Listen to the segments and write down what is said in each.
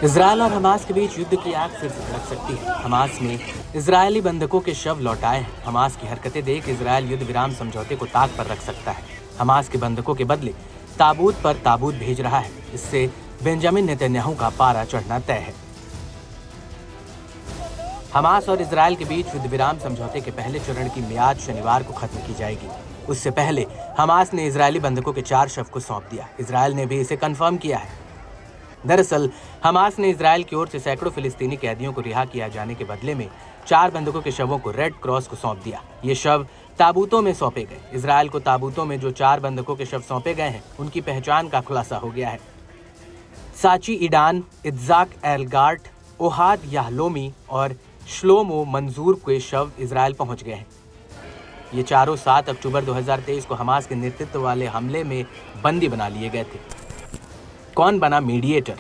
Israel और Hamas के बीच युद्ध की आग फिर से भड़क सकती है। हमास ने इजरायली बंधकों के शव लौटाए हैं। हमास की हरकतें देख इजरायल युद्ध विराम समझौते को ताक पर रख सकता है। हमास के बंधकों के बदले ताबूत पर ताबूत भेज रहा है। इससे बेंजामिन नेतन्याहू का पारा चढ़ना तय है। हमास और इजरायल के बीच युद्ध विराम समझौते के पहले चरण की मियाद शनिवार को खत्म की जाएगी। उससे पहले हमास ने इजरायली बंधकों के 4 शव को सौंप दिया। इजरायल ने भी इसे कंफर्म किया है। दरअसल हमास ने इजरायल की ओर से सैकड़ों फिलिस्तीनी कैदियों को रिहा किया जाने के बदले में 4 बंधकों के शवों को रेड क्रॉस को सौंप दिया। ये शव ताबूतों में सौंपे गए। इजरायल को ताबूतों में जो 4 बंधकों के शव सौंपे गए हैं, उनकी पहचान का खुलासा हो गया है। साची ईडान, इत्जाक एलगार्ट, ओहाद याहलोमी और श्लोमो मंजूर के शव इजरायल पहुंच गए हैं। ये चारों 7 अक्टूबर 2023 को हमास के नेतृत्व वाले हमले में बंदी बना लिए गए थे। कौन बना मीडिएटर?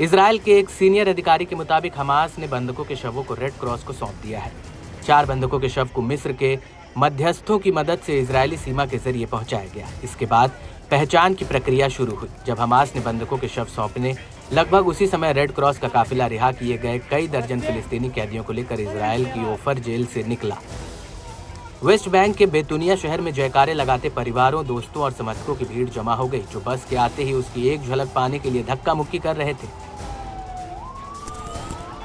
इजरायल के एक सीनियर अधिकारी के मुताबिक हमास ने बंधकों के शवों को रेड क्रॉस को सौंप दिया है। 4 बंधकों के शव को मिस्र के मध्यस्थों की मदद से इजरायली सीमा के जरिए पहुंचाया गया। इसके बाद पहचान की प्रक्रिया शुरू हुई। जब हमास ने बंधकों के शव सौंपने लगभग उसी समय रेड क्रॉस का काफिला रिहा किए गए कई दर्जन फिलिस्तीनी कैदियों को लेकर इजरायल की ओफर जेल से निकला। वेस्ट बैंक के बेतुनिया शहर में जयकारे लगाते परिवारों, दोस्तों और समर्थकों की भीड़ जमा हो गई, जो बस के आते ही उसकी एक झलक पाने के लिए धक्का मुक्की कर रहे थे।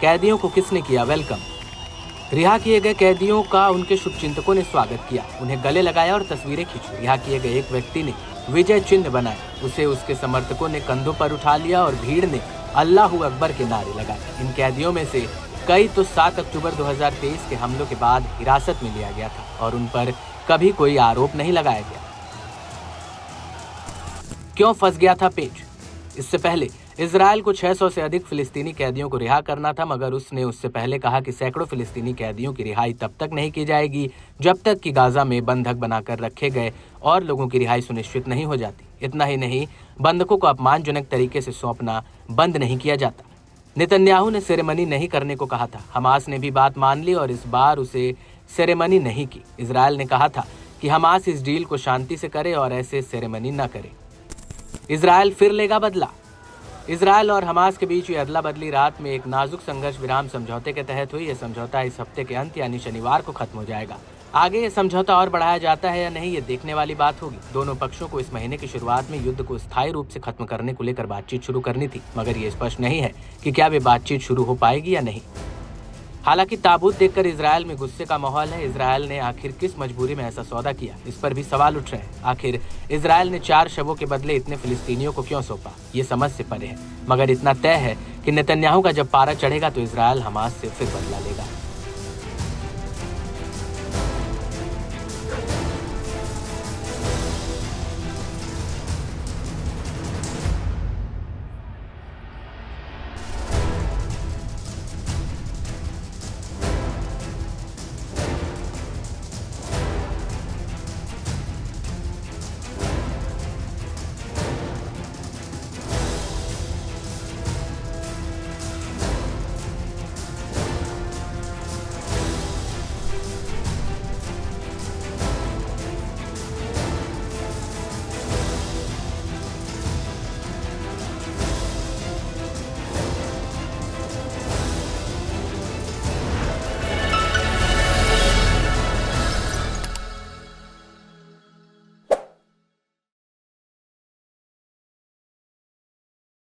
कैदियों को किसने किया वेलकम? रिहा किए गए कैदियों का उनके शुभचिंतकों ने स्वागत किया, उन्हें गले लगाया और तस्वीरें खींची। रिहा किए गए एक व्यक्ति ने विजय चिन्ह बनाए, उसे उसके समर्थकों ने कंधों पर उठा लिया और भीड़ ने अल्लाहू अकबर के नारे लगाए। इन कैदियों में से कई तो 7 अक्टूबर 2023 के हमलों के बाद हिरासत में लिया गया था और उन पर कभी कोई आरोप नहीं लगाया गया। क्यों फंस गया था पेच? इससे पहले इजरायल को 600 से अधिक फिलिस्तीनी कैदियों को रिहा करना था, मगर उसने उससे पहले कहा कि सैकड़ों फिलिस्तीनी कैदियों की रिहाई तब तक नहीं की जाएगी जब तक कि गाजा में बंधक बनाकर रखे गए और लोगों की रिहाई सुनिश्चित नहीं हो जाती। इतना ही नहीं, बंधकों को अपमानजनक तरीके से सौंपना बंद नहीं किया जाता। नेतन्याहू ने सेरेमनी नहीं करने को कहा था। हमास ने भी बात मान ली और इस बार उसे सेरेमनी नहीं की। इजरायल ने कहा था कि हमास इस डील को शांति से करे और ऐसे सेरेमनी न करे। इजरायल फिर लेगा बदला। इजरायल और हमास के बीच ये अदला बदली रात में एक नाजुक संघर्ष विराम समझौते के तहत हुई। यह समझौता इस हफ्ते के अंत यानी शनिवार को खत्म हो जाएगा। आगे ये समझौता और बढ़ाया जाता है या नहीं, ये देखने वाली बात होगी। दोनों पक्षों को इस महीने की शुरुआत में युद्ध को स्थायी रूप से खत्म करने को लेकर बातचीत शुरू करनी थी, मगर ये स्पष्ट नहीं है कि क्या वे बातचीत शुरू हो पाएगी या नहीं। हालांकि ताबूत देखकर इजरायल में गुस्से का माहौल है। इजरायल ने आखिर किस मजबूरी में ऐसा सौदा किया, इस पर भी सवाल उठ रहे हैं। आखिर इजरायल ने 4 शवों के बदले इतने फिलिस्तीनियों को क्यों सौंपा, ये समझ से परे है। मगर इतना तय है कि नेतन्याहू का जब पारा चढ़ेगा तो इजरायल हमास से फिर बदला लेगा।